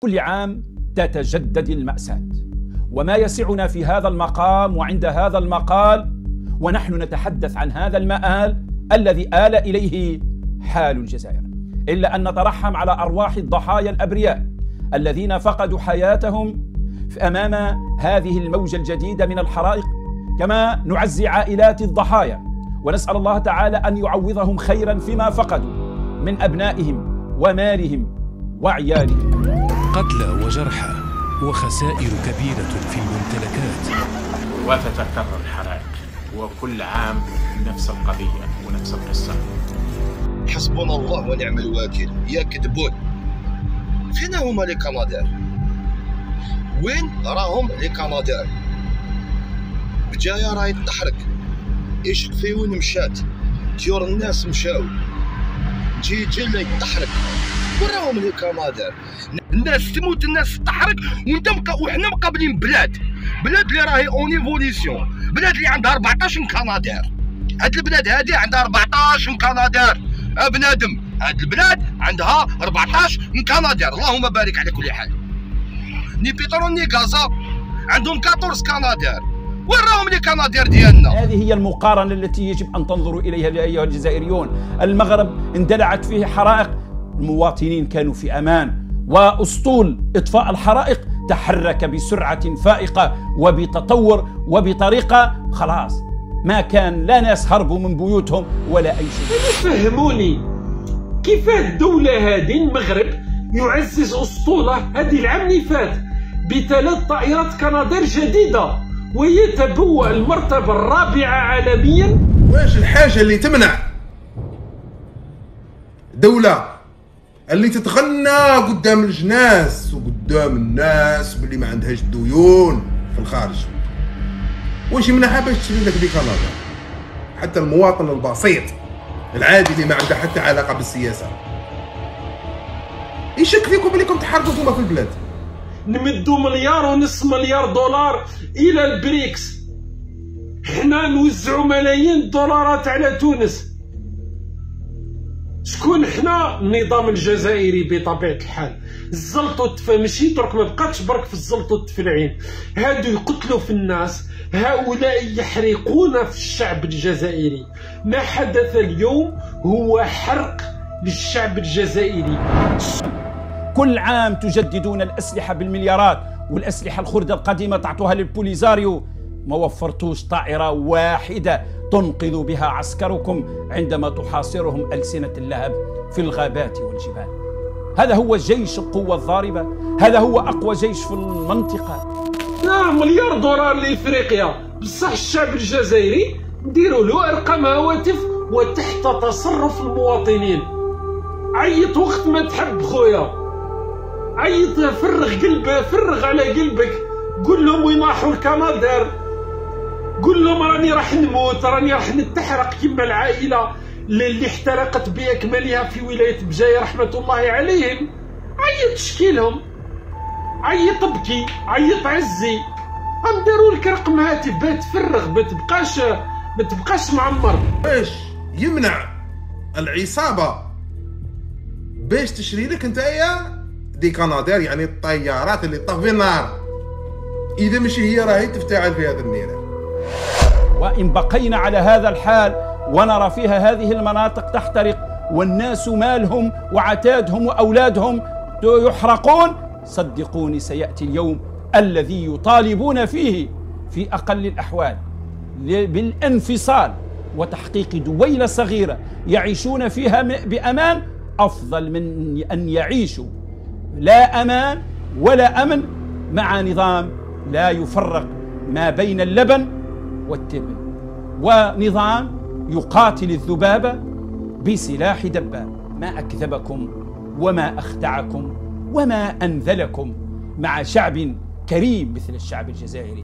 كل عام تتجدد المأساة، وما يسعنا في هذا المقام وعند هذا المقال ونحن نتحدث عن هذا المآل الذي آل إليه حال الجزائر، إلا أن نترحم على أرواح الضحايا الأبرياء الذين فقدوا حياتهم أمام هذه الموجة الجديدة من الحرائق، كما نعزي عائلات الضحايا ونسأل الله تعالى أن يعوضهم خيرا فيما فقدوا من أبنائهم ومالهم وعيالهم. قتلى وجرحى وخسائر كبيرة في الممتلكات، وتتكرر الحرائق وكل عام نفس القضية ونفس القصة. حسبنا الله ونعم الوكيل. يكذبون. فين هما لي كنادير؟ وين راهم لي كنادير؟ بجاية راهي تحرق، ايش في وين مشات؟ طيور الناس مشاو، جي اللي تحرق، وين راهم لي كنادير؟ الناس تموت، الناس تحرق، وحنا مقابلين بلاد اللي راهي اون ايفوليسيون، بلاد اللي عندها 14 كنادير. هاد البلاد هادي عندها 14 كنادير بنادم، هاد البلاد عندها 14 كنادير، اللهم بارك على كل حال. ني بترول ني غازا عندهم 14 كنادير، وين راهم لي كنادير ديالنا؟ هذه هي المقارنة التي يجب أن تنظروا إليها أيها الجزائريون. المغرب اندلعت فيه حرائق، المواطنين كانوا في أمان، وأسطول إطفاء الحرائق تحرك بسرعة فائقة وبتطور وبطريقة خلاص ما كان لا ناس هربوا من بيوتهم ولا أي شيء. فهموني كيفاه الدولة هذه المغرب يعزز أسطولة هذه العام اللي فات ب3 طائرات كنادير جديدة ويتبوأ المرتبة الرابعة عالميا. واش الحاجة اللي تمنع دولة اللي تتغنى قدام الجناس وقدام الناس باللي ما عندهاش ديون في الخارج، واش يمنعها باش تشري لك دي كندا؟ حتى المواطن البسيط العادي اللي ما عنده حتى علاقة بالسياسة يشك فيكم بليكم تحاربوا نتوما في البلاد. نمدوا 1.5 مليار دولار إلى البريكس، حنا نوزعوا ملايين الدولارات على تونس. شكون حنا؟ النظام الجزائري بطبيعة الحال. الزلط والتفا ماشي درك، ما بقاتش برك في الزلط والتفلعين، هادو يقتلوا في الناس، هؤلاء يحرقون في الشعب الجزائري. ما حدث اليوم هو حرق للشعب الجزائري. كل عام تجددون الأسلحة بالمليارات، والأسلحة الخردة القديمة تعطوها للبوليزاريو، ما وفرتوش طائرة واحدة تنقذ بها عسكركم عندما تحاصرهم ألسنة اللهب في الغابات والجبال. هذا هو جيش القوة الضاربة، هذا هو أقوى جيش في المنطقة. نعم، مليار دولار لإفريقيا، بصح الشعب الجزائري نديروا له أرقام هواتف وتحت تصرف المواطنين. عيط وقت ما تحب خويا، عيط، فرغ على قلبك، قول لهم وين راحوا الكنادير، قول لهم راني راح نموت، راني راح نتحرق كما العائلة اللي احترقت بأكملها في ولاية بجاية رحمة الله عليهم. عيط شكي لهم، عيط بكي، عيط عزي، نديروا لك رقم هاتف باه تفرغ، ما تبقاش معمر. باش يمنع العصابة باش تشري لك نتايا دي كنادير، يعني الطيارات اللي طفي النار، اذا ماشي هي راهي تفتعل في هذا النيران. وإن بقينا على هذا الحال ونرى فيها هذه المناطق تحترق والناس مالهم وعتادهم وأولادهم يحرقون، صدقوني سيأتي اليوم الذي يطالبون فيه في أقل الأحوال بالانفصال وتحقيق دويلة صغيرة يعيشون فيها بأمان، أفضل من أن يعيشوا لا أمان ولا أمن مع نظام لا يفرق ما بين اللبن والتبن، ونظام يقاتل الذبابة بسلاح دباب. ما أكذبكم وما أخدعكم وما أنذلكم مع شعب كريم مثل الشعب الجزائري.